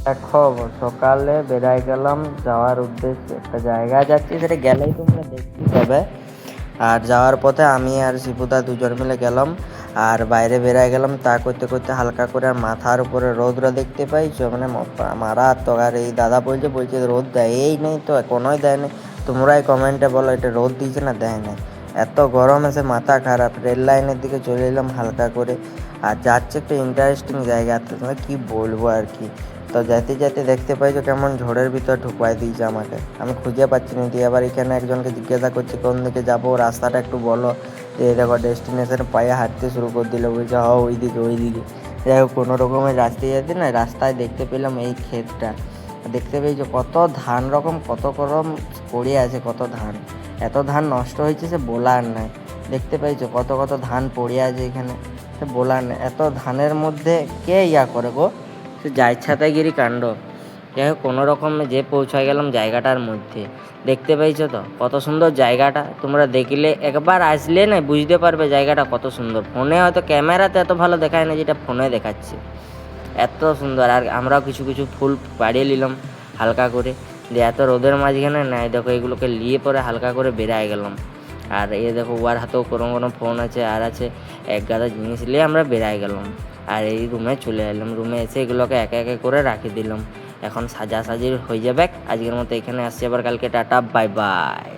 দেখো, সকালে বেরাই গেলাম যাওয়ার উদ্দেশ্যে, একটা জায়গায় যাচ্ছি, সেটা গেলেই তোমরা দেখতে পাবে। আর যাওয়ার পথে আমি আর শিবুদা দুজন মিলে গেলাম, আর বাইরে বেরাই গেলাম তা করতে করতে হালকা করে আর মাথার উপরে রোদরা দেখতে পাইছো, মানে মারাত্মক। আর এই দাদা বলছে রোদ দেয়ই নেই, তো কোনোই দেয় নেই। তোমরাই কমেন্টে বলো এটা রোদ দিয়েছে না দেয় নাই। এত গরম এসে মাথা খারাপ। রেল লাইনের দিকে চলে এলাম হালকা করে, আর যাচ্ছে একটা ইন্টারেস্টিং জায়গা, তোমরা কি বলবো আর কি। তো যেতে যেতে দেখতে পাইছো কেমন ঝড়ের ভিতর ঢুকাই দিয়েছে আমাকে, আমি খুঁজে পাচ্ছি না। দিয়ে আবার এখানে একজনকে জিজ্ঞাসা করছি কোন দিকে যাবো, রাস্তাটা একটু বলো। দিয়ে দেখো ডেস্টিনেশন পায়ে হাঁটতে শুরু করে দিল, বলছে হ ওইদিকে। যাই হোক, কোনো রকমের রাস্তায় যেতে না, রাস্তায় দেখতে পেলাম এই ক্ষেতটা। দেখতে পেয়েছো কত ধান রকম কত রকম পড়ে আছে, কত ধান। এত ধান নষ্ট হয়েছে সে বলার নাই। দেখতে পেয়েছো কত কত ধান পড়ে আছে এখানে, সে বলার নাই। এত ধানের মধ্যে কে করে গো, সে যা ইচ্ছাতাইগিরি কাণ্ড। যাই হোক, কোনো রকমে যে পৌঁছায় গেলাম জায়গাটার মধ্যে। দেখতে পেয়েছো তো কত সুন্দর জায়গাটা, তোমরা দেখলে একবার আসলে না বুঝতে পারবে জায়গাটা কত সুন্দর। ফোনে হয়তো ক্যামেরাতে এত ভালো দেখায় না যেটা ফোনে দেখাচ্ছে, এত সুন্দর। আর আমরাও কিছু কিছু ফুল বাড়িয়ে নিলাম হালকা করে। দিয়ে এত রোদের মাঝখানে নাই দেখো, এগুলোকে নিয়ে পরে হালকা করে বেরায় গেলাম। আর এই দেখো ওর হাতেও কোনো কোনো ফোন আছে আর আছে, এক গাদা জিনিস নিয়ে আমরা বেরায় গেলাম। আর এই রুমে চলে এলাম, রুমে এসে এগুলোকে একে একে করে রাখি দিলাম। এখন সাজাসাজি হয়ে যাবে। আজকের মতো এখানে আসছি, আবার কালকে টাটা বাই বাই।